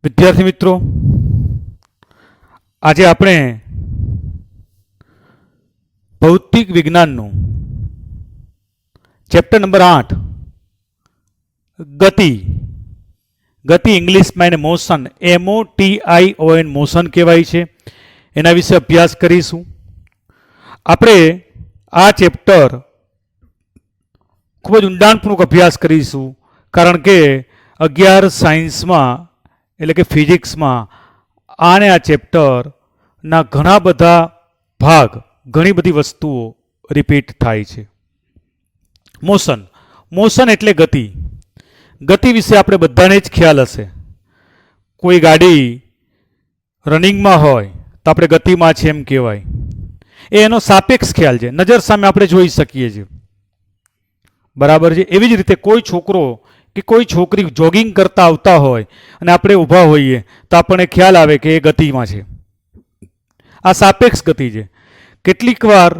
વિદ્યાર્થી મિત્રો, આજે આપણે ભૌતિક વિજ્ઞાનનું ચેપ્ટર નંબર 8 ગતિ ગતિ ઇંગ્લિશમાં એને મોશન MOTION મોશન કહેવાય છે. એના વિશે અભ્યાસ કરીશું. આપણે આ ચેપ્ટર ખૂબ જ ઊંડાણપૂર્વક અભ્યાસ કરીશું, કારણ કે 11 સાયન્સમાં એટલે કે ફિઝિક્સમાં આને આ ચેપ્ટરના ઘણા બધા ભાગ, ઘણી બધી વસ્તુઓ રિપીટ થાય છે. મોશન મોશન એટલે ગતિ. ગતિ વિશે આપણે બધાને જ ખ્યાલ હશે. કોઈ ગાડી રનિંગમાં હોય તો આપણે ગતિમાં છે એમ કહેવાય. એનો સાપેક્ષ ખ્યાલ છે, નજર સામે આપણે જોઈ શકીએ છીએ. બરાબર છે. એવી જ રીતે કોઈ છોકરો કે કોઈ છોકરી જોગિંગ કરતા આવતા હોય અને આપણે ઊભા હોઈએ તો આપણને ખ્યાલ આવે કે એ ગતિમાં છે. આ સાપેક્ષ ગતિ છે. કેટલીક વાર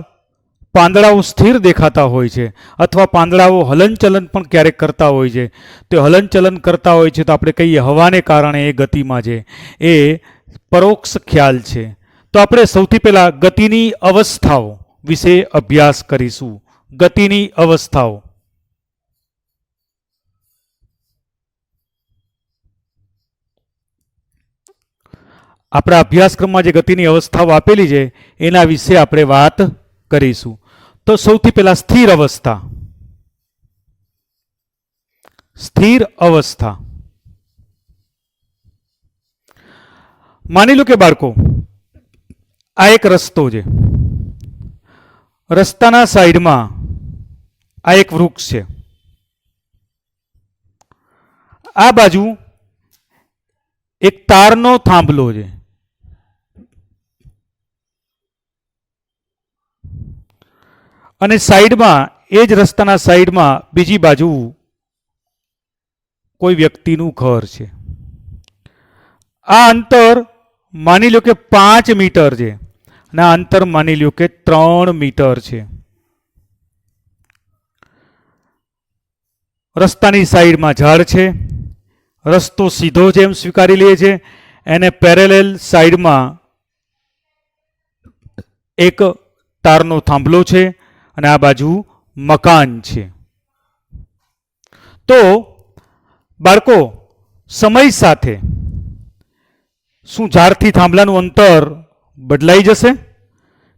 પાંદડાઓ સ્થિર દેખાતા હોય છે, અથવા પાંદડાઓ હલનચલન પણ ક્યારેક કરતા હોય છે. તો હલનચલન કરતા હોય છે તો આપણે કહીએ હવાને કારણે એ ગતિમાં છે. એ પરોક્ષ ખ્યાલ છે. તો આપણે સૌથી પહેલાં ગતિની અવસ્થાઓ વિશે અભ્યાસ કરીશું. ગતિની અવસ્થાઓ. આપણા અભ્યાસક્રમમાં જે ગતિની અવસ્થાઓ આપેલી છે એના વિશે આપણે વાત કરીશું. તો સૌથી પહેલા સ્થિર અવસ્થા. સ્થિર અવસ્થા. માની લો કે બાળકો, આ એક રસ્તો છે. રસ્તાના સાઈડમાં આ એક વૃક્ષ છે. આ બાજુ એક તારનો થાંભલો છે. અને સાઈડમાં, એ જ રસ્તાના સાઈડમાં બીજી બાજુ કોઈ વ્યક્તિનું ઘર છે. આ અંતર માની લો કે 5 મીટર છે અને આ અંતર માની લો કે 3 મીટર છે. રસ્તાની સાઈડમાં ઝાડ છે. રસ્તો સીધો છે એમ સ્વીકારી લે છે. એને પેરેલેલ સાઈડમાં એક તારનો થાંભલો છે અને આ બાજુ મકાન છે. તો બાળકો, સમય સાથે શું ઝાડથી થાંભલાનું અંતર બદલાઈ જશે?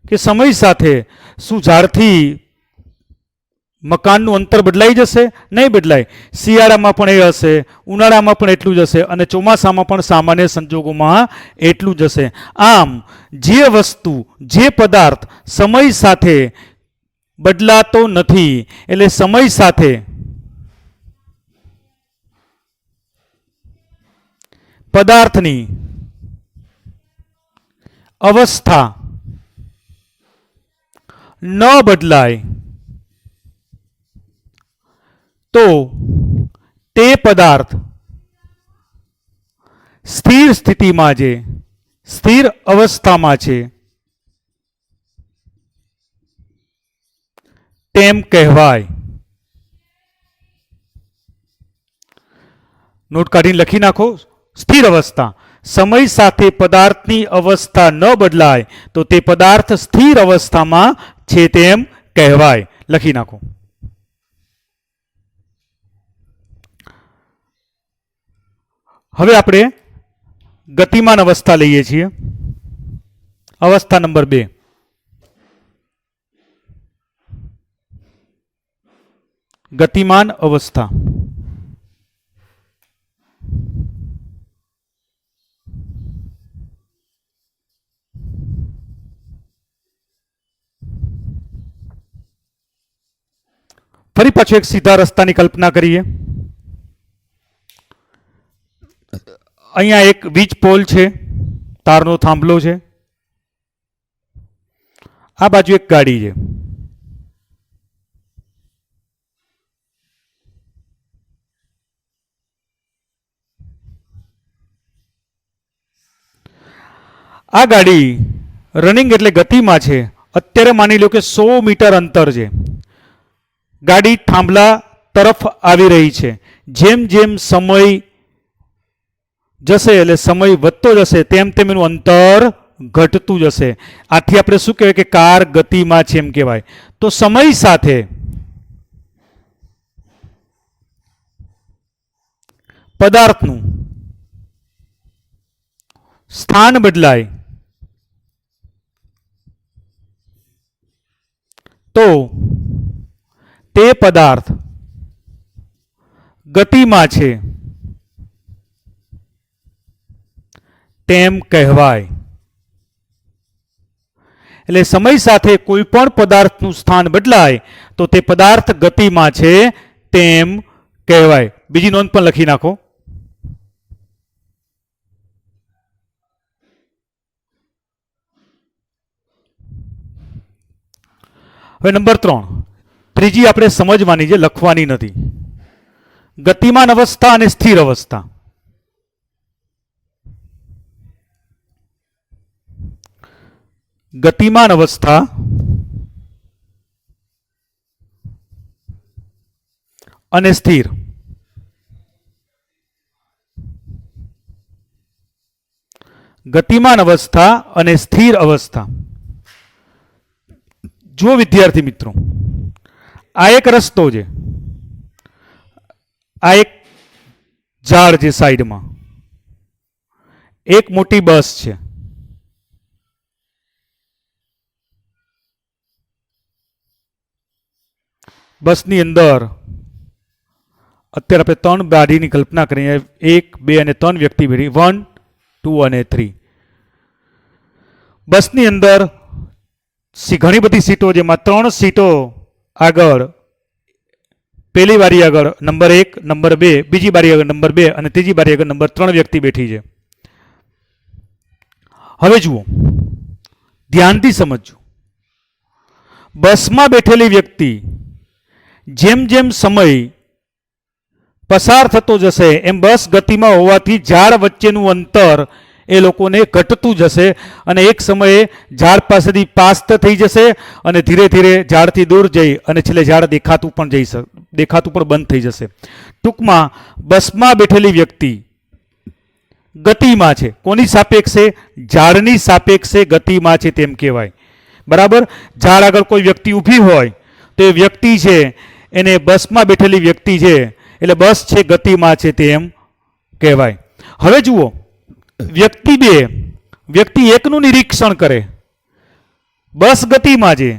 કે સમય સાથે શું ઝાડથી મકાનનું અંતર બદલાઈ જશે? નહીં બદલાય. શિયાળામાં પણ એ હશે, ઉનાળામાં પણ એટલું જ હશે અને ચોમાસામાં પણ સામાન્ય સંજોગોમાં એટલું જ હશે. આમ જે વસ્તુ, જે પદાર્થ સમય સાથે બદલાતો નથી, એટલે સમય સાથે પદાર્થની અવસ્થા ન બદલાય તો તે પદાર્થ સ્થિર સ્થિતિમાં છે, સ્થિર અવસ્થામાં છે તેમ કહેવાય. નોટ કાઢીને લખી નાખો. સ્થિર અવસ્થા. સમય સાથે પદાર્થની અવસ્થા ન બદલાય તો તે પદાર્થ સ્થિર અવસ્થામાં છે તેમ કહેવાય. લખી નાખો. હવે આપણે ગતિમાન અવસ્થા લઈએ છીએ. અવસ્થા નંબર 2. ગતિમાન અવસ્થા. ફરી પાછું એક સીધા રસ્તાની કલ્પના કરીએ. અહીંયા એક વીજ પોલ છે, તારનો થાંભલો છે. આ બાજુ એક ગાડી છે. આ ગાડી રનિંગ એટલે ગતિમાં છે. અત્યારે માની લો કે 100 મીટર અંતર છે. ગાડી થાંભલા તરફ આવી રહી છે. જેમ જેમ સમય જશે એટલે સમય વધતો જશે તેમ તેમ એનું અંતર ઘટતું જશે. આથી આપણે શું કહેવાય કે કાર ગતિમાં છે એમ કહેવાય. તો સમય સાથે પદાર્થનું સ્થાન બદલાય તો તે પદાર્થ ગતિમાં છે તેમ કહેવાય. એટલે સમય સાથે કોઈ પણ પદાર્થનું સ્થાન બદલાય તો તે પદાર્થ ગતિમાં છે તેમ કહેવાય. બીજી નોંધ પણ લખી નાખો. હવે નંબર 3, ત્રીજી આપણે સમજવાની છે, લખવાની નથી. ગતિમાન અવસ્થા અને સ્થિર અવસ્થા. ગતિમાન અવસ્થા અને સ્થિર. ગતિમાન અવસ્થા અને સ્થિર અવસ્થા. જો વિદ્યાર્થી મિત્રો, આ એક રસ્તો છે, આ એક ઝાડ છે સાઈડમાં, એક મોટી બસ છે. બસની અંદર અત્યારે આપણે 3 ગાડીની કલ્પના કરીએ. 1, 2 અને 3 વ્યક્તિ બેઠી, 1, 2 અને 3. બસની અંદર ઘણી બધી સીટો, જેમાં 3 સીટો આગળ, પહેલી બારી આગળ નંબર 1, નંબર 2, બીજી બારી આગળ નંબર 2 અને ત્રીજી બારી આગળ નંબર 3 વ્યક્તિ બેઠી છે. હવે જુઓ, ધ્યાનથી સમજજો. બસમાં બેઠેલી વ્યક્તિ જેમ જેમ સમય પસાર થતો જશે એમ બસ ગતિમાં હોવાથી ઝાડ વચ્ચેનું અંતર એ લોકોને ઘટતું જશે અને એક સમયે ઝાડ પાસેથી પાસ થઈ જશે અને ધીરે ધીરે ઝાડથી દૂર જઈ અને છેલ્લે ઝાડ દેખાતું પણ બંધ થઈ જશે. ટૂંકમાં બસમાં બેઠેલી વ્યક્તિ ગતિમાં છે. કોની સાપેક્ષે? ઝાડની સાપેક્ષે ગતિમાં છે તેમ કહેવાય. બરાબર. ઝાડ આગળ કોઈ વ્યક્તિ ઊભી હોય તો એ વ્યક્તિ છે એને બસમાં બેઠેલી વ્યક્તિ છે એટલે બસ છે ગતિમાં છે તેમ કહેવાય. હવે જુઓ, વ્યક્તિ 2 વ્યક્તિ 1નું નિરીક્ષણ કરે, બસ ગતિમાં છે.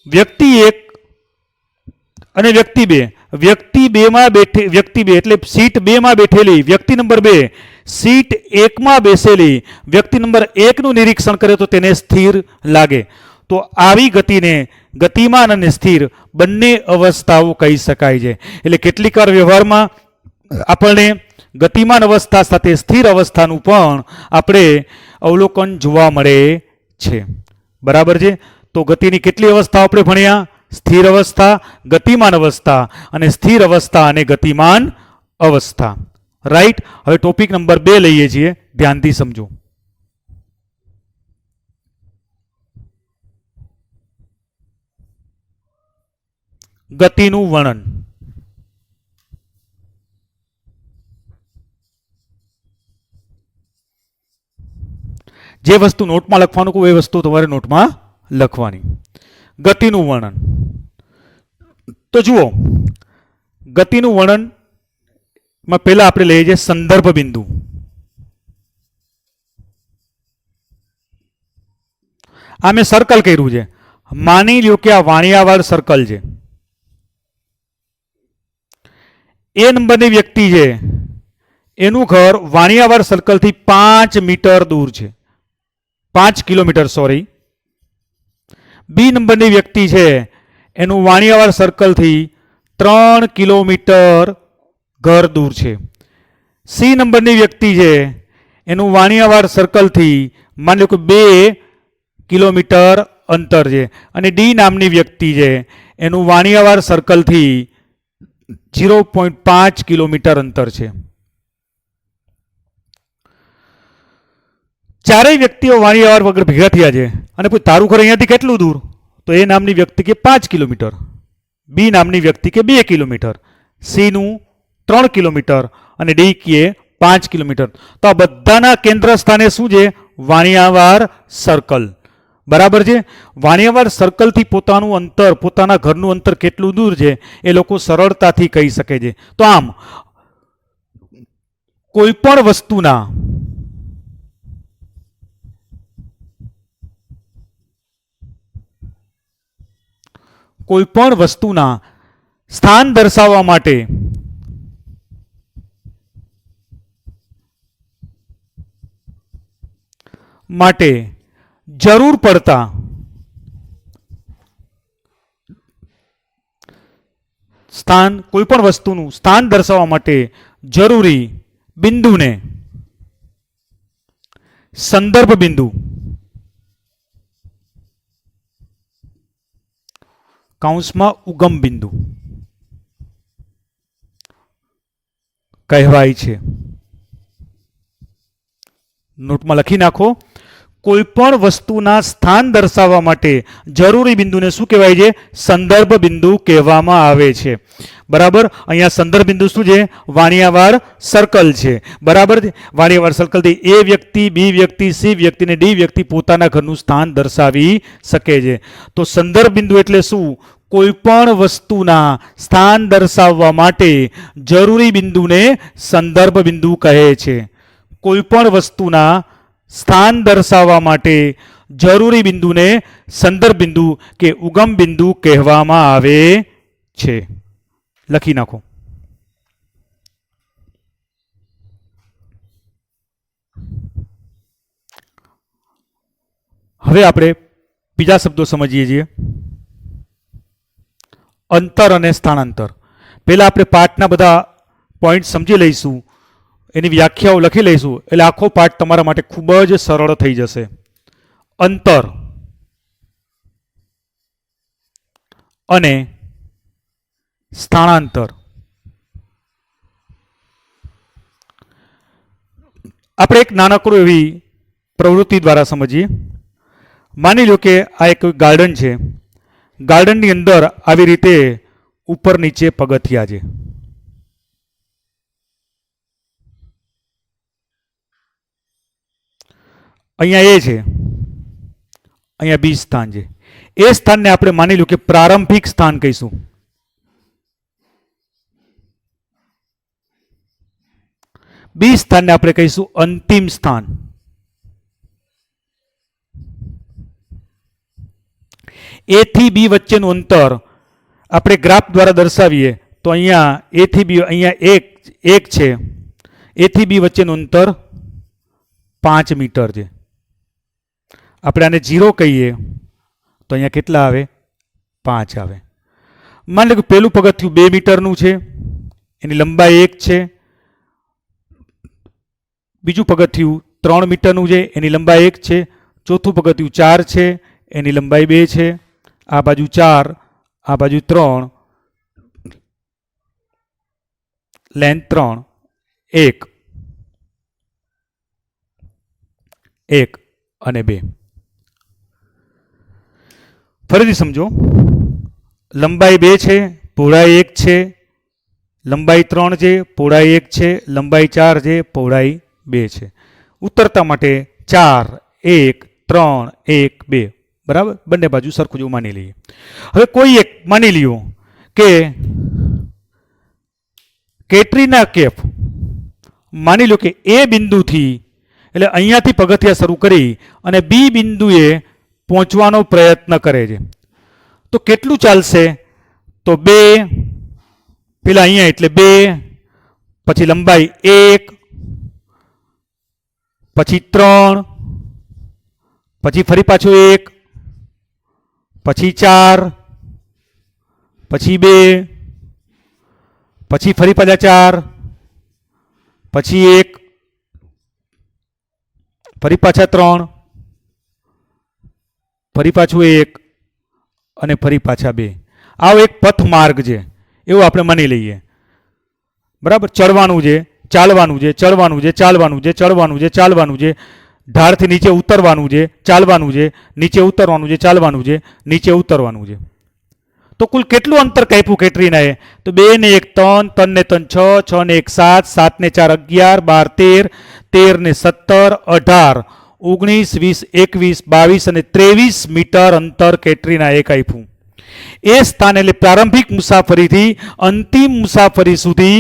વ્યક્તિ 1 અને વ્યક્તિ 2, વ્યક્તિ 2 માં બેઠે, વ્યક્તિ 2 એટલે સીટ 2 માં બેઠેલી વ્યક્તિ નંબર 2 સીટ 1 માં બેસેલી વ્યક્તિ નંબર 1 નું નિરીક્ષણ કરે તો તેને સ્થિર લાગે. તો આવી ગતિને ગતિમાન અને સ્થિર બંને અવસ્થાઓ કહી શકાય છે. એટલે કેટલીક વાર વ્યવહારમાં આપણને ગતિમાન અવસ્થા સાથે સ્થિર અવસ્થાનું પણ આપણે અવલોકન જોવા મળે છે. બરાબર છે. તો ગતિની કેટલી અવસ્થાઓ આપણે ભણ્યા? સ્થિર અવસ્થા, ગતિમાન અવસ્થા અને સ્થિર અવસ્થા અને ગતિમાન અવસ્થા. રાઈટ. હવે ટોપિક નંબર 2 લઈએ છીએ, ધ્યાનથી સમજો. ગતિનું વર્ણન. જે વસ્તુ નોટમાં લખવાનું કહું એ વસ્તુ તમારે નોટમાં લખવાની. ગતિનું વર્ણન. તો જુઓ, ગતિનું વર્ણનમાં પહેલા આપણે લઈએ છીએ સંદર્ભ બિંદુ. આ મેં સર્કલ કર્યું છે. માની લ્યો કે આ વાણિયાવાડ સર્કલ છે. એ નંબરની વ્યક્તિ છે એનું ઘર વાણિયાવાડ સર્કલથી 5 મીટર દૂર છે, 5 કિલોમીટર સોરી. બી નંબરની વ્યક્તિ છે એનું વાણિયાવાડ સર્કલથી 3 કિલોમીટર ઘર દૂર છે. સી નંબરની વ્યક્તિ છે એનું વાણિયાવાડ સર્કલથી માની લો કે 2 કિલોમીટર અંતર છે અને ડી નામની વ્યક્તિ છે એનું વાણિયાવાડ સર્કલથી 0.5 કિલોમીટર અંતર છે. ચારેય વ્યક્તિઓ વાણિયાવાડ વગર ભેગા થયા છે અને પછી તારું ઘર અહીંયાથી કેટલું દૂર? તો એ નામની વ્યક્તિ કે 5 કિલોમીટર, બી નામની વ્યક્તિ કે 2 કિલોમીટર, સી નું 3 કિલોમીટર અને ડી કે 5 કિલોમીટર. તો આ બધાના કેન્દ્ર સ્થાને શું છે? વાણિયાવાડ સર્કલ. બરાબર છે. વાણિયાવાડ સર્કલથી પોતાનું અંતર, પોતાના ઘરનું અંતર કેટલું દૂર છે એ લોકો સરળતાથી કહી શકે છે. તો આમ કોઈ પણ વસ્તુના સ્થાન દર્શાવવા માટે જરૂર પડતા કોઈ પણ વસ્તુનું સ્થાન દર્શાવવા માટે જરૂરી બિંદુને સંદર્ભ બિંદુ કૌંસમાં ઉગમ બિંદુ કહેવાય છે. નોટમાં લખી નાખો. કોઈ પણ વસ્તુના સ્થાન દર્શાવવા માટે જરૂરી બિંદુને શું કહેવાય છે? સંદર્ભ બિંદુ કહેવામાં આવે છે. બરાબર. અહીંયા સંદર્ભ બિંદુ શું છે? વાણિયાવાડ સર્કલ છે. બરાબર. વાણિયાવાડ સર્કલથી એ વ્યક્તિ, બી વ્યક્તિ, સી વ્યક્તિ અને ડી વ્યક્તિ પોતાના ઘરનું સ્થાન દર્શાવી શકે છે. તો સંદર્ભ બિંદુ એટલે શું? કોઈ પણ વસ્તુના સ્થાન દર્શાવવા માટે જરૂરી બિંદુને સંદર્ભ બિંદુ કહે છે. કોઈ પણ વસ્તુના સ્થાન દર્શાવવા માટે જરૂરી બિંદુને સંદર્ભ બિંદુ કે ઉગમ બિંદુ કહેવામાં આવે છે. લખી નાખો. હવે આપણે બીજા શબ્દો સમજીએ છીએ. અંતર અને સ્થાનાંતર. પહેલા આપણે પાઠના બધા પોઈન્ટ સમજી લઈશું, એની વ્યાખ્યાઓ લખી લઈશું, એટલે આખો પાઠ તમારા માટે ખૂબ જ સરળ થઈ જશે. અંતર અને સ્થાનાંતર. આપણે એક નાનકડું એવી પ્રવૃત્તિ દ્વારા સમજીએ. માની લો કે આ એક ગાર્ડન છે. ગાર્ડનની અંદર આવી રીતે ઉપર નીચે પગથિયા છે. અહીંયા એ છે, અહીંયા બી સ્થાન છે. એ સ્થાનને આપણે માની લો કે પ્રારંભિક સ્થાન કહીશું. બી સ્થાનને આપણે કહીશું અંતિમ સ્થાન. એ થી બી વચ્ચેનું અંતર આપણે ગ્રાફ દ્વારા દર્શાવીએ તો અહીંયા એ થી બી, અહીંયા એક છે. એ થી બી વચ્ચેનું અંતર 5 મીટર છે. આપણે આને 0 કહીએ તો અહીંયા કેટલા આવે? 5 આવે. માની લો કે પેલું પગથિયું 2 મીટરનું છે, એની લંબાઈ 1 છે. બીજું પગથિયું 3 મીટરનું છે, એની લંબાઈ 1 છે. ચોથું પગથિયું 4 છે, એની લંબાઈ 2 છે. આ બાજુ 4, આ બાજુ 3, લેન્થ 3, 1 અને 2. ફરીથી સમજો. લંબાઈ 2 છે, પહોળાઈ 1 છે, લંબાઈ 3 છે, પહોળાઈ 1 છે, લંબાઈ 4 છે, પહોળાઈ 2 છે. ઉતરતા માટે 4, 1, 3, 1, 2. બરાબર. બંને બાજુ સરખું જેવું માની લઈએ. હવે કોઈ એક માની લ્યો કે કેટરીના કેફ, માની લો કે એ બિંદુથી, એટલે અહીંયાથી પગથિયા શરૂ કરી અને બી બિંદુએ પહોંચવાનો પ્રયત્ન કરે છે. તો કેટલું ચાલશે? તો 2, પેલા અહીંયા એટલે 2, પછી લંબાઈ 1, પછી 3, પછી ફરી પાછું 1, પછી 4, પછી 2, પછી ફરી પાછા 4, પછી 1, ફરી પાછા 3, ફરી પાછું 1 અને ફરી પાછા 2. આવો એક પથ માર્ગ છે એવું આપણે માની લઈએ. બરાબર. ચડવાનું છે, ચાલવાનું છે, ચડવાનું છે, ચાલવાનું છે, ચડવાનું છે, ચાલવાનું છે, ઢાળથી નીચે ઉતરવાનું છે, ચાલવાનું છે, નીચે ઉતરવાનું છે, ચાલવાનું છે, નીચે ઉતરવાનું છે. તો કુલ કેટલું અંતર કાપ્યું કેટરીનાએ? તો 2 ને 1 3, 3 ને 3 6, 6 ને 1 7, 7 ને 4 11, 12 13, 13 ને 17 18, 19 20 21 22 અને 23 મીટર અંતર કેટરીનાએ કાપ્યું. એ સ્થાન એટલે પ્રારંભિક મુસાફરીથી અંતિમ મુસાફરી સુધી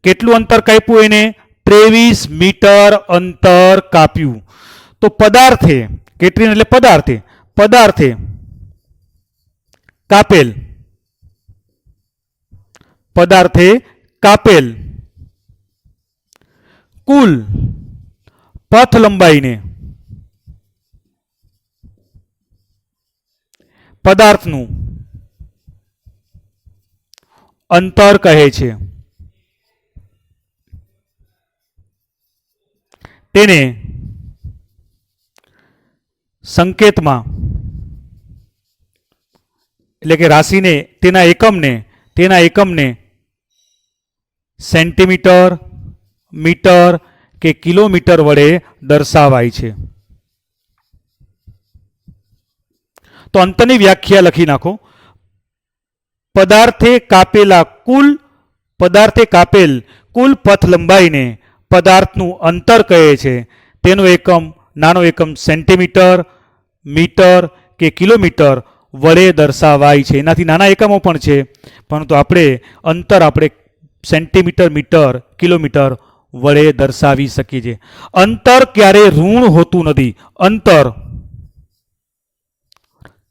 કેટલું અંતર કાપ્યું? એને 23 મીટર અંતર કાપ્યું. તો પદાર્થે કેટરીના એટલે પદાર્થે કાપેલ કુલ પથ લંબાઈને પદાર્થનું અંતર કહે છે. તેને સંકેતમાં એટલે કે રાશિને તેના એકમને સેન્ટીમીટર, મીટર કે કિલોમીટર વડે દર્શાવાય છે. તો અંતરની વ્યાખ્યા લખી નાખો. પદાર્થે કાપેલ કુલ પથ લંબાઈને પદાર્થનું અંતર કહે છે. તેનો એકમ નાનો એકમ સેન્ટીમીટર, મીટર કે કિલોમીટર વડે દર્શાવાય છે. એનાથી નાના એકમો પણ છે, પરંતુ અંતર આપણે સેન્ટીમીટર, મીટર, કિલોમીટર વડે દર્શાવી શકીએ છીએ. અંતર ક્યારે ઋણ હોતું નથી. અંતર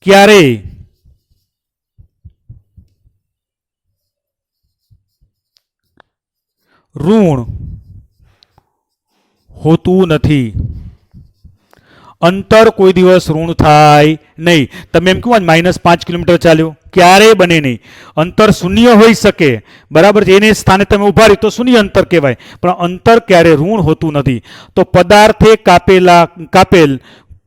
ક્યારે ઋણ હોતું નથી. અંતર કોઈ દિવસ ઋણ થાય નહીં. તમે એમ કહો -5 કિલોમીટર ચાલ્યો, ક્યારેય બને નહીં. અંતર શૂન્ય હોઈ શકે, બરાબર છે. એને સ્થાને તમે ઉભા રહી તો શૂન્ય અંતર કહેવાય, પણ અંતર ક્યારે ઋણ હોતું નથી. તો પદાર્થે કાપેલ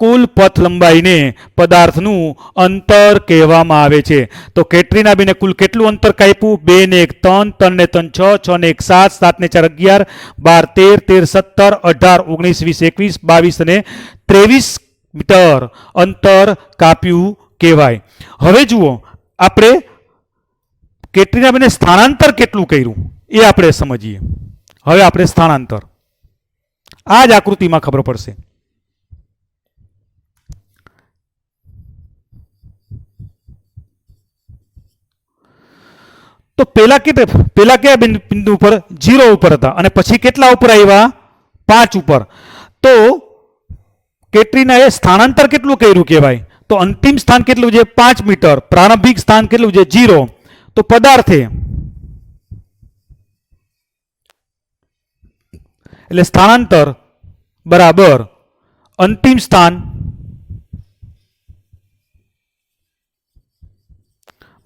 કુલ પથ લંબાઈને પદાર્થનું અંતર કહેવામાં આવે છે. તો કેટરીનાબેને કુલ કેટલું અંતર કાપ્યું? 2 ને 1 3, 3 ને 3 6, 6 ને 1 7, 7 ને 4 11, 12 13 13 17 18, 19 20 21 22 અને 23 મીટર અંતર કાપ્યું કહેવાય. હવે જુઓ, આપણે કેટરીનાબેને સ્થાનાંતર કેટલું કર્યું એ આપણે સમજીએ. હવે આપણે સ્થાનાંતર આ જ આકૃતિમાં ખબર પડશે. તો પેલા કયા બિંદુ ઉપર? 0 ઉપર હતા, અને પછી કેટલા ઉપર આવ્યા? 5 ઉપર. તો કેટરીનાએ સ્થાનાંતર કેટલું કર્યું કહેવાય? તો અંતિમ સ્થાન કેટલું છે? 5 મીટર. પ્રારંભિક સ્થાન કેટલું છે? 0. તો પદાર્થે એટલે સ્થાનાંતર બરાબર અંતિમ સ્થાન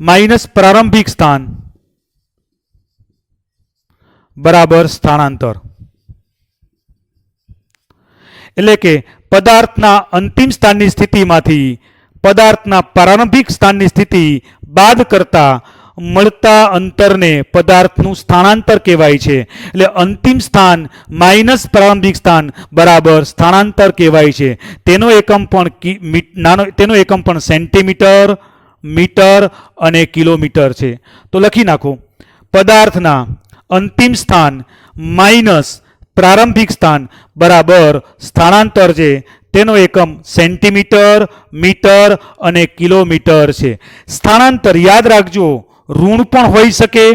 માઇનસ પ્રારંભિક સ્થાન બરાબર સ્થાનાંતર. એટલે કે પદાર્થના અંતિમ સ્થાનની સ્થિતિમાંથી પદાર્થના પ્રારંભિક સ્થાનની સ્થિતિ બાદ કરતા મળતા અંતરને પદાર્થનું સ્થાનાંતર કહેવાય છે. એટલે અંતિમ સ્થાન માઇનસ પ્રારંભિક સ્થાન બરાબર સ્થાનાંતર કહેવાય છે. તેનો એકમ પણ સેન્ટીમીટર, મીટર અને કિલોમીટર છે. તો લખી નાખો, પદાર્થના અંતિમ સ્થાન માઇનસ પ્રારંભિક સ્થાન બરાબર સ્થાનાંતર છે. તેનો એકમ સેન્ટીમીટર, મીટર અને કિલોમીટર છે. સ્થાનાંતર યાદ રાખજો, ઋણ પણ હોઈ શકે,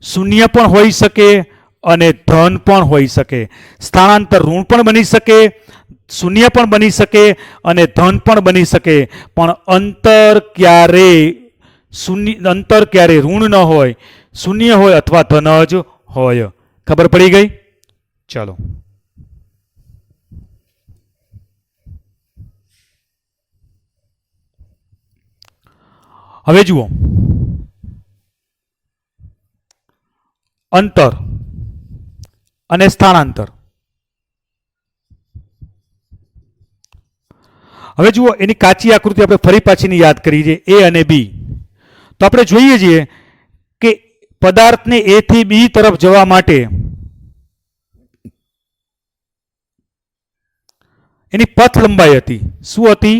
શૂન્ય પણ હોઈ શકે અને ધન પણ હોઈ શકે. સ્થાનાંતર ઋણ પણ બની શકે, શૂન્ય પણ બની શકે અને ધન પણ બની શકે, પણ અંતર ક્યારે ઋણ ન હોય, શૂન્ય હોય અથવા ધન જ હોય. ખબર પડી ગઈ? ચાલો, હવે જુઓ, અંતર અને સ્થાનાંતર. હવે જુઓ, એની કાચી આકૃતિ આપણે ફરી પાછીની યાદ કરી છે, A અને B. તો આપણે જોઈએ છીએ કે પદાર્થને A થી B તરફ જવા માટે એની પથ લંબાઈ હતી. શું હતી?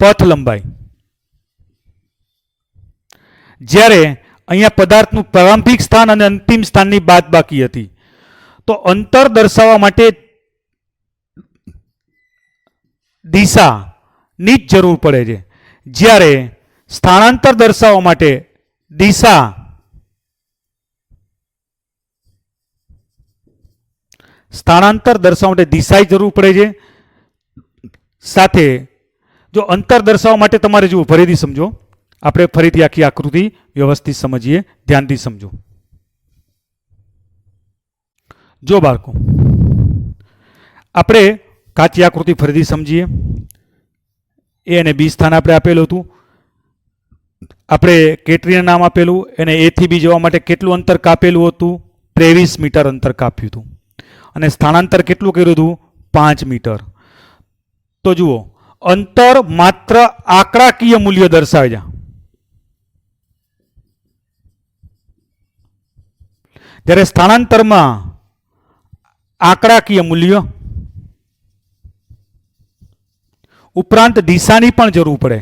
પથ લંબાઈ. જ્યારે અહીંયા પદાર્થનું પ્રારંભિક સ્થાન અને અંતિમ સ્થાનની બાદબાકી હતી. તો અંતર દર્શાવવા માટે દિશાની જ જરૂર પડે છે, જ્યારે સ્થાનાંતર દર્શાવવા માટે દિશા દિશાની જરૂર પડે છે. સાથે જો અંતર દર્શાવવા માટે તમારે જુઓ, ફરીથી સમજો, આપણે ફરીથી આખી આકૃતિ વ્યવસ્થિત સમજીએ, ધ્યાનથી સમજો. જો બાળકો, આપણે કાચી આકૃતિ ફરીથી સમજીએ. એ અને બી સ્થાન આપણે આપેલું હતું. આપણે કેટરીને નામ આપેલું, એને એ થી બી જવા માટે કેટલું અંતર કાપેલું હતું? 23 મીટર અંતર કાપ્યું હતું. અને સ્થાનાંતર કેટલું કર્યું હતું? 5 મીટર. તો જુઓ, અંતર માત્ર આંકડાકીય મૂલ્ય દર્શાવે છે. જ્યારે સ્થાનાંતરમાં આંકડાકીય મૂલ્ય ઉપરાંત દિશાની પણ જરૂર પડે.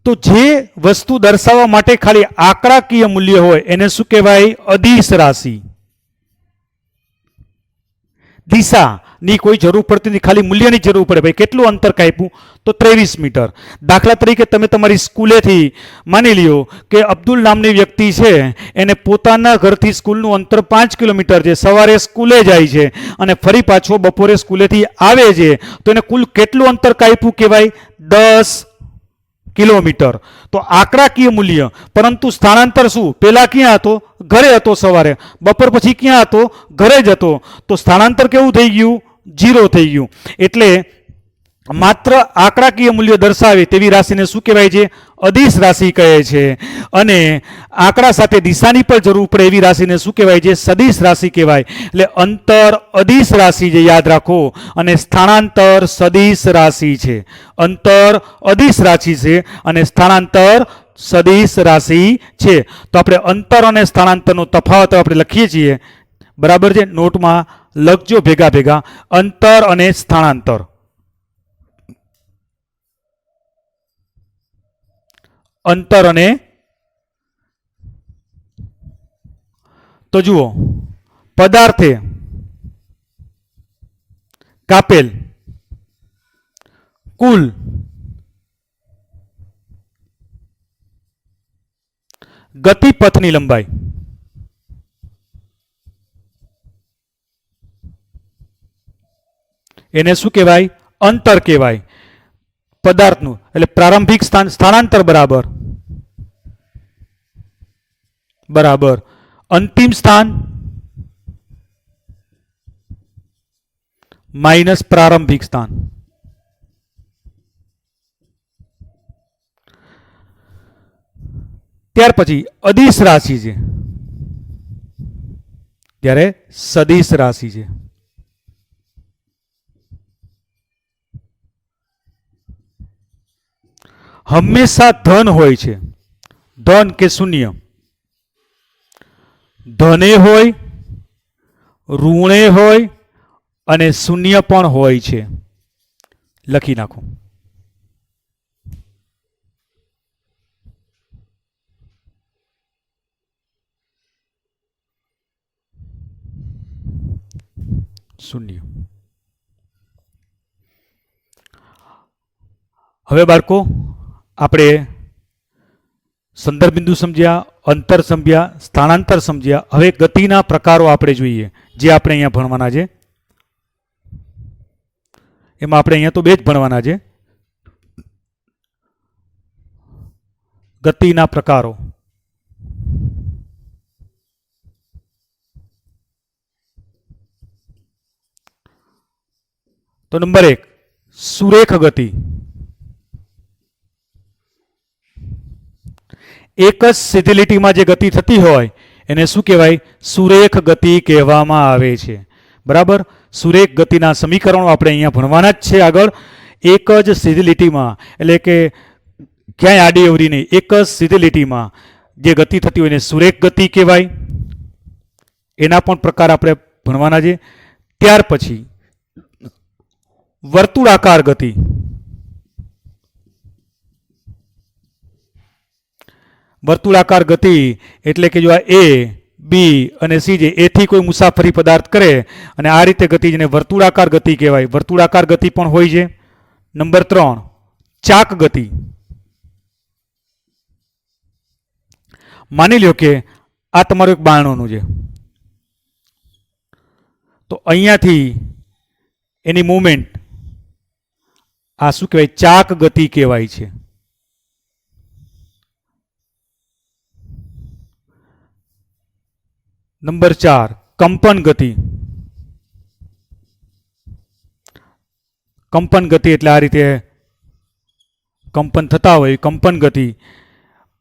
તો જે વસ્તુ દર્શાવવા માટે ખાલી આંકડાકીય મૂલ્ય હોય એને શું કહેવાય? અદિશ રાશિ. દિશાની કોઈ જરૂર પડતી નથી, ખાલી મૂલ્યની જરૂર પડે. ભાઈ કેટલું અંતર કાપ્યું? તો 23 મીટર. દાખલા તરીકે તમે તમારી સ્કૂલેથી માની લ્યો કે અબ્દુલ નામની વ્યક્તિ છે, એને પોતાના ઘરથી સ્કૂલનું અંતર 5 કિલોમીટર છે. સવારે સ્કૂલે જાય છે અને ફરી પાછો બપોરે સ્કૂલેથી આવે છે, તો એને કુલ કેટલું અંતર કાપ્યું કહેવાય? 10 કિલોમીટર. તો આંકડાકીય મૂલ્ય, પરંતુ સ્થાનાંતર શું? પેલા ક્યાં હતો? ઘરે હતો. સવારે, બપોર પછી ક્યાં હતો? ઘરે જ હતો. તો સ્થાનાંતર કેવું થઈ ગયું? 0 થઈ ગયું. એટલે માત્ર આંકડાકીય મૂલ્ય દર્શાવે તેવી રાશિને શું કહેવાય છે? અદિશ રાશિ કહે છે. અને આંકડા સાથે દિશાની પણ જરૂર પડે એવી રાશિને શું કહેવાય છે? સદિશ રાશિ કહેવાય. એટલે અંતર અદિશ રાશિ છે, યાદ રાખો. અને સ્થાનાંતર સદિશ રાશિ છે. અંતર અદિશ રાશિ છે અને સ્થાનાંતર સદિશ રાશિ છે. તો આપણે અંતર અને સ્થાનાંતરનો તફાવત આપણે લખીએ છીએ, બરાબર છે? નોટમાં લખજો ભેગા ભેગા. અંતર અને સ્થાનાંતર. અંતર અને, તો જુઓ, પદાર્થે કાપેલ કુલ ગતિપથની લંબાઈ એને શું કહેવાય? અંતર કહેવાય. પદાર્થનું એટલે પ્રારંભિક સ્થાન સ્થાનાંતર બરાબર અંતિમ સ્થાન માઇનસ પ્રારંભિક સ્થાન. ત્યાર પછી અદિશ રાશિ છે, ત્યારે સદિશ રાશિ છે. હંમેશા ધન હોય છે. ધન કે શૂન્ય. ધને હોય, ઋણે હોય અને શૂન્ય પણ હોય છે. લખી નાખો. શૂન્ય. હવે બાળકો, આપણે સંદર્ભ બિંદુ સમજ્યા, અંતર સમજ્યા, સ્થાનાંતર સમજ્યા. હવે ગતિના પ્રકારો આપણે જોઈએ, જે આપણે અહીંયા ભણવાના છે. એમાં આપણે અહીંયા તો બે જ ભણવાના છે. ગતિના પ્રકારો. તો નંબર 1, સુરેખ ગતિ. એક જ સીધી લીટીમાં જે ગતિ થતી હોય એને શું કહેવાય? સુરેખ ગતિ કહેવામાં આવે છે. બરાબર? સુરેખ ગતિના સમીકરણો આપણે અહીંયા ભણવાના જ છે આગળ. એક જ સીધી લીટીમાં, એટલે કે ક્યાંય આડી અવળી નહીં, એક જ સીધી લીટીમાં જે ગતિ થતી હોય એને સુરેખ ગતિ કહેવાય. એના પણ પ્રકાર આપણે ભણવાના છે. ત્યાર પછી વર્તુળાકાર ગતિ. વર્તુળાકાર ગતિ એટલે કે જો આ એ બી અને સી જે એથી કોઈ મુસાફરી પદાર્થ કરે અને આ રીતે ગતિ જેને વર્તુળાકાર ગતિ કહેવાય. વર્તુળાકાર ગતિ પણ હોય છે. નંબર 3 ચાક ગતિ. માની લ્યો કે આ તમારું એક બારણું છે, તો અહીંયાથી એની મૂવમેન્ટ આ શું કહેવાય? ચાક ગતિ કહેવાય છે. નંબર 4 કંપન ગતિ. કંપન ગતિ એટલે આ રીતે કંપન થતા હોય કંપન ગતિ.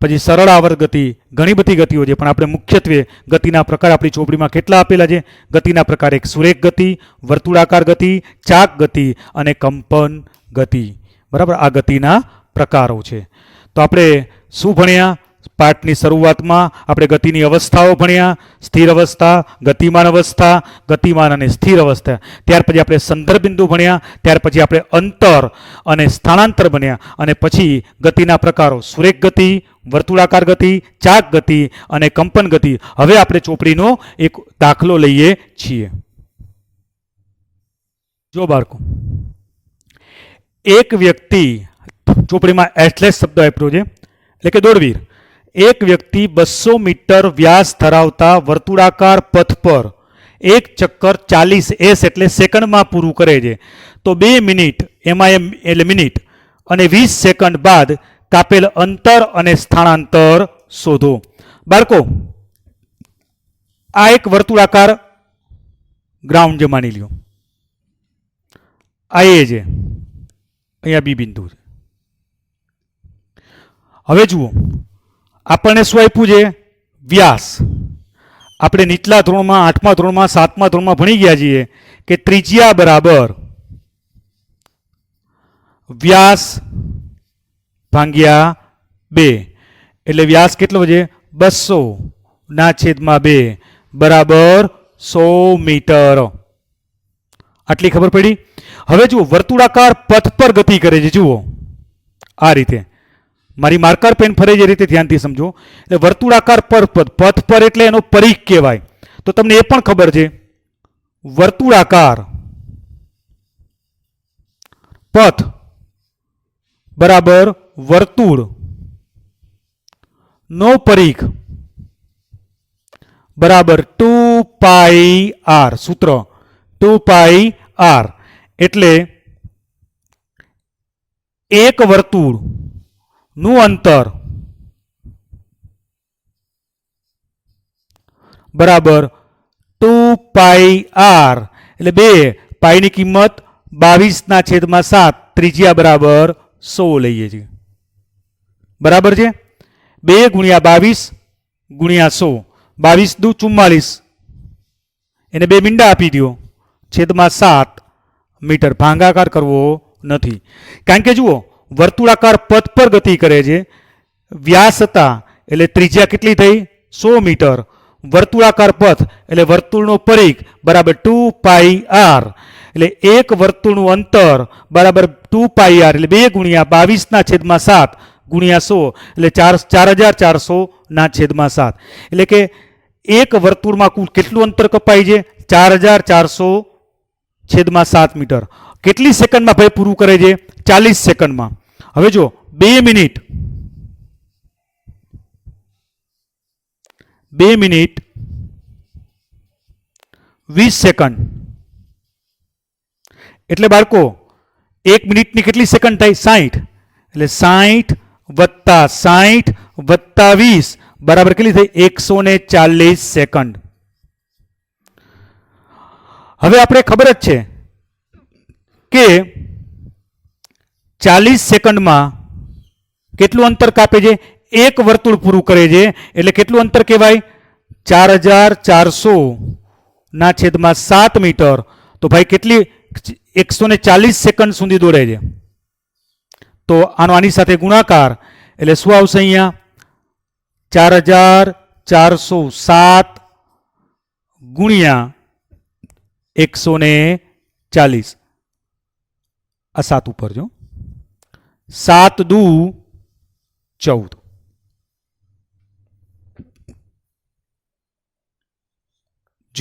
પછી સરળ આવર્ત ગતિ, ઘણી બધી ગતિઓ છે, પણ આપણે મુખ્યત્વે ગતિના પ્રકાર આપણી ચોપડીમાં કેટલા આપેલા છે? ગતિના પ્રકાર એક સુરેખ ગતિ, વર્તુળાકાર ગતિ, ચાક ગતિ અને કંપન ગતિ. બરાબર, આ ગતિના પ્રકારો છે. તો આપણે શું ભણ્યા? પાઠની શરૂઆતમાં આપણે ગતિની અવસ્થાઓ ભણ્યા. સ્થિર અવસ્થા, ગતિમાન અને સ્થિર અવસ્થા. ત્યાર પછી આપણે સંદર્ભ બિંદુ ભણ્યા. ત્યાર પછી આપણે અંતર અને સ્થાનાંતર ભણ્યા. અને પછી ગતિના પ્રકારો સુરેખ ગતિ, વર્તુળાકાર ગતિ, ચાક ગતિ અને કંપન ગતિ. હવે આપણે ચોપડીનો એક દાખલો લઈએ છીએ. જો બાળકો, એક વ્યક્તિ, ચોપડીમાં એથ્લેટ શબ્દ આપ્યો છે એટલે કે દોડવીર. એક વ્યક્તિ 200 મીટર વ્યાસ ધરાવતા વર્તુળાકાર પથ પર એક ચક્કર 40 s એટલે સેકન્ડમાં પૂરું કરે છે. તો 2 મિનિટ એમાં એટલે મિનિટ અને 20 સેકન્ડ બાદ કાપેલ અંતર અને સ્થાનાંતર શોધો. બાળકો, આ એક વર્તુળાકાર ગ્રાઉન્ડ જે માની લ્યો, આ એ છે, અહીંયા બી બિંદુ છે. હવે જુઓ, આપણને શું આપ્યું છે? વ્યાસ. આપણે નીચલા ધોરણમાં, 8મા ધોરણમાં, 7મા ધોરણમાં ભણી ગયા છીએ કે ત્રિજ્યા બરાબર વ્યાસ ભાગ્યા 2. એટલે વ્યાસ કેટલો છે? 200/2 બરાબર 100 મીટર. આટલી ખબર પડી? હવે જુઓ, વર્તુળાકાર પથ પર ગતિ કરે છે. જુઓ આ રીતે, મારી માર્કર પેન ફરે જે રીતે ધ્યાનથી સમજો. એટલે વર્તુળાકાર પથ પર એટલે એનો પરિઘ કહેવાય. તો તમને એ પણ ખબર છે, વર્તુળાકાર પથ બરાબર વર્તુળ નો પરિઘ બરાબર 2πr. સૂત્ર 2πr. એટલે એક વર્તુળ નું અંતર બરાબર 2πr. એટલે 2 પાઈની કિંમત 22/7, ત્રિજ્યા બરાબર 100 લઈએ છીએ. બરાબર છે? 2 × 22 × 100, 22 દુ 44. એને 2 મીંડા આપી દો, /7 મીટર. ભાગાકાર કરવો નથી, કારણ કે જુઓ, વર્તુળાકાર પથ પર ગતિ કરે છે. વ્યાસ હતા એટલે ત્રિજ્યા કેટલી થઈ? 100 મીટર. વર્તુળાકાર પથ એટલે વર્તુળનો પરિઘ બરાબર 2πr. એટલે એક વર્તુળનું અંતર બરાબર 2πr. એટલે 2 × 22/7 ગુણ્યા 100 એટલે 4400/7. એટલે કે એક વર્તુળમાં કુલ કેટલું અંતર કપાય છે? 4400/7 મીટર. કેટલી સેકન્ડમાં ભાઈ પૂરું કરે છે? 40 સેકન્ડમાં. હવે જો 2 મિનિટ 20 સેકન્ડ એટલે બાળકો 1 મિનિટની કેટલી સેકન્ડ થાય? 60. એટલે 60 + 60 + 20 બરાબર કેટલી થઈ? 140 સેકન્ડ. હવે આપણે ખબર જ છે કે 40 સેકન્ડમાં કેટલું અંતર કાપે છે? એક વર્તુળ પૂરું કરે છે. એટલે કેટલું અંતર કહેવાય? 4400/7 મીટર. તો ભાઈ કેટલી 140 સેકન્ડ સુધી દોડે છે. તો આની સાથે ગુણાકાર એટલે શું આવશે? અહીંયા 4407 ગુણ્યા 140. આ 7 ઉપર જો, 7 દુ 14.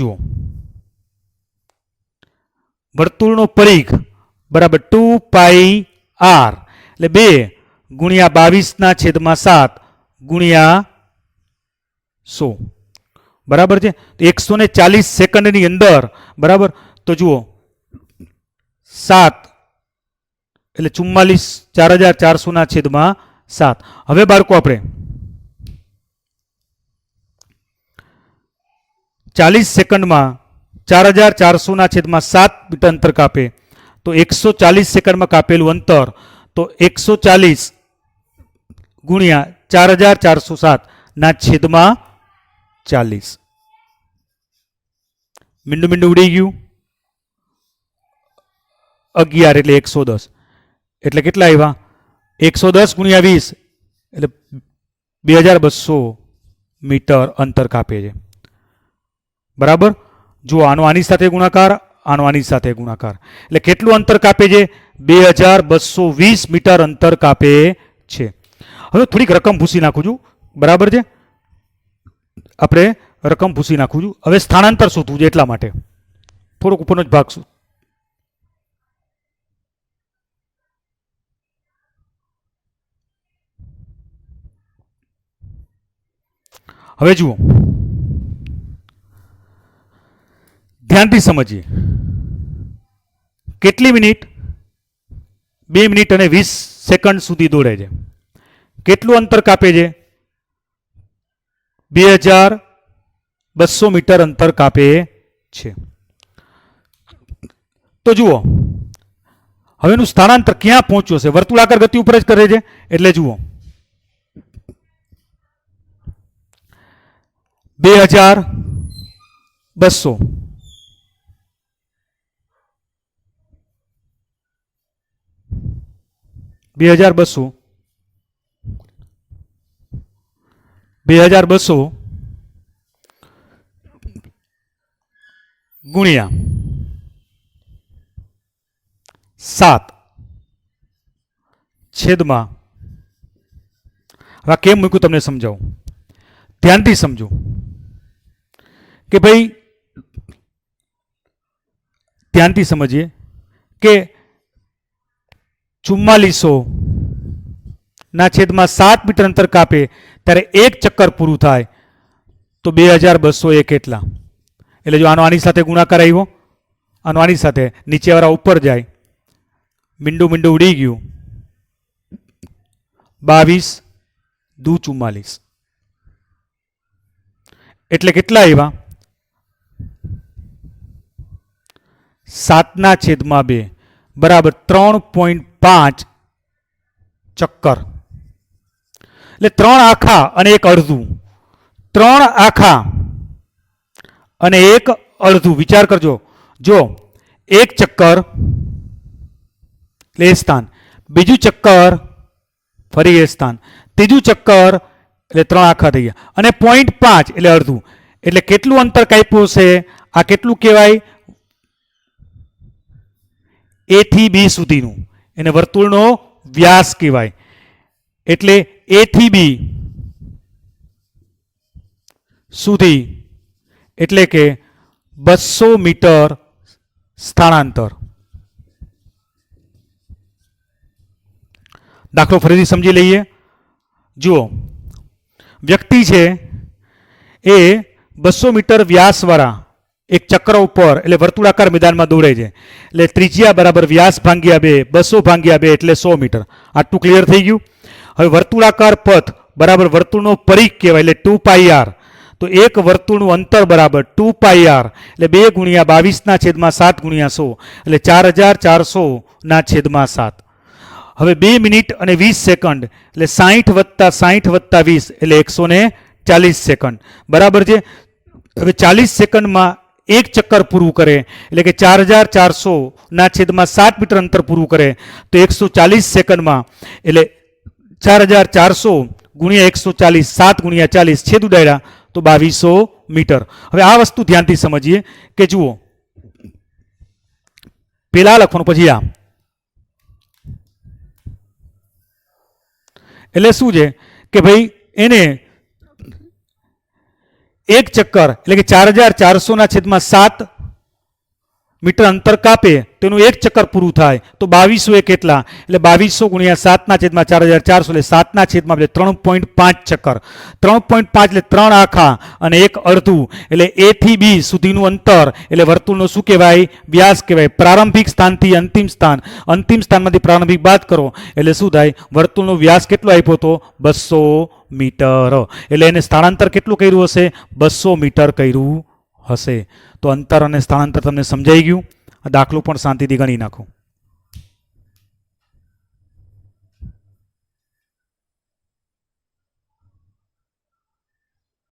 જુઓ, વર્તુળનો પરિઘ બરાબર 2πr એટલે 2 ગુણ્યા 22/7 ગુણ્યા 100 બરાબર છે. 140 સેકન્ડની અંદર બરાબર. તો જુઓ 7 એટલે 44 4400/7. હવે બાળકો આપણે 40 સેકન્ડમાં 4400/7 મીટર અંતર કાપે તો 140 સેકન્ડમાં કાપેલું અંતર તો 140 ગુણ્યા 4407/40. મીંડું મીંડું ઉડી ગયું. 11 એટલે 110 એટલે કેટલા આવ્યા? 110 ગુણ્યા 20 એટલે 2200 મીટર અંતર કાપે છે. બરાબર. જો આનો આની સાથે ગુણાકાર, આનો આની સાથે ગુણાકાર એટલે કેટલું અંતર કાપે છે? 2220 મીટર અંતર કાપે છે. હવે થોડીક રકમ ભૂસી નાખું છું. બરાબર છે. આપણે રકમ ભૂસી નાખું છું. હવે સ્થાનાંતર શોધવું છે એટલા માટે થોડોક ઉપરનો જ ભાગ શું. હવે જુઓ, ધ્યાનથી સમજીએ. કેટલી મિનિટ? 2 મિનિટ અને 20 સેકન્ડ સુધી દોડે છે. કેટલું અંતર કાપે છે? 2200 મીટર અંતર કાપે છે. તો જુઓ, હવે એનું સ્થાનાંતર ક્યાં પહોંચ્યું છે? વર્તુળાકાર ગતિ ઉપર જ કરે છે. એટલે જુઓ 2200 ગુણ્યા 7 છેદમાં. હવે કેમ મૂક્યું તમને સમજાવું. ધ્યાનથી સમજો કે ભાઈ, ધ્યાનથી સમજીએ કે 4400/7 મીટર અંતર કાપે ત્યારે એક ચક્કર પૂરું થાય તો 2201 કેટલા? એટલે જો આનો આની સાથે ગુણાકાર આવ્યો, આનો આની સાથે, નીચેવાળા ઉપર જાય, મીંડું મીંડું ઉડી ગયું. 22 દુ 44 એટલે કેટલા આવ્યા? 7/2 બરાબર 3.5 ચક્કર. એટલે 3 આખા અને 1 અડધું. 3 આખા અને 1 અડધું. વિચાર કરજો. જો એક ચક્કર એટલે એ સ્થાન, બીજું ચક્કર ફરી એ સ્થાન, ત્રીજું ચક્કર એટલે 3 આખા થઈ ગયા અને 0.5 એટલે અડધું. એટલે કેટલું અંતર કાપ્યું છે? આ કેટલું કહેવાય? A થી B સુધીનું. એને વર્તુળનો વ્યાસ કહેવાય. એટલે A થી B સુધી એટલે કે 200 મીટર સ્થાનાંતર. દાખલો ફરીથી સમજી લઈએ. જુઓ, વ્યક્તિ છે એ 200 મીટર વ્યાસવાળા એક ચક્ર ઉપર એટલે વર્તુળાકાર મેદાનમાં દોડે છે. એટલે ત્રિજ્યા બરાબર વ્યાસ ભાગ્યા 2, 200 ભાગ્યા 2 એટલે 100 મીટર. આટલું ક્લિયર થઈ ગયું. હવે વર્તુળાકાર પથ બરાબર વર્તુળનો પરિઘ કહેવાય એટલે 2πr. તો એક વર્તુળનું અંતર બરાબર 2πr એટલે 2 ગુણ્યા 22/7 ગુણ્યા 100 એટલે 4400/7. હવે 2 મિનિટ અને 20 સેકન્ડ એટલે 60 + 60 + 20 એટલે 140 સેકન્ડ. બરાબર છે. હવે 40 સેકન્ડમાં એક ચક્કર પૂરું કરે એટલે કે 4400/7 મીટર અંતર પૂરું કરે તો 140 સેકન્ડમાં એટલે 4400 ગુણ્યા 140 7 ગુણ્યા 40 છેદ ઉડાડ્યા તો 2200 મીટર. હવે આ વસ્તુ ધ્યાનથી સમજીએ કે જુઓ, પેલા લખવાનું પછી આ. એટલે શું છે કે ભાઈ એને એક ચક્કર એટલે કે 4400/7 મીટર અંતર કાપે તેનું એક ચક્કર પૂરું થાય તો 2200 એ કેટલા એટલે 2200 × 7/4400 એટલે 7/3.5 ચક્કર 3.5 એટલે 3 આખા અને એક અડધું એટલે એ થી બી સુધીનું અંતર એટલે વર્તુળનો શું કહેવાય વ્યાસ કહેવાય પ્રારંભિક સ્થાનથી અંતિમ સ્થાનમાંથી પ્રારંભિક બાદ કરો એટલે શું થાય વર્તુળનો વ્યાસ કેટલો આપ્યો હતો 200 મીટર એટલે એને સ્થળાંતર કેટલું કર્યું હશે 200 મીટર કર્યું હશે તો અંતર અને સ્થળાંતર તમને સમજાઈ ગયું આ દાખલો પણ શાંતિથી ગણી નાખો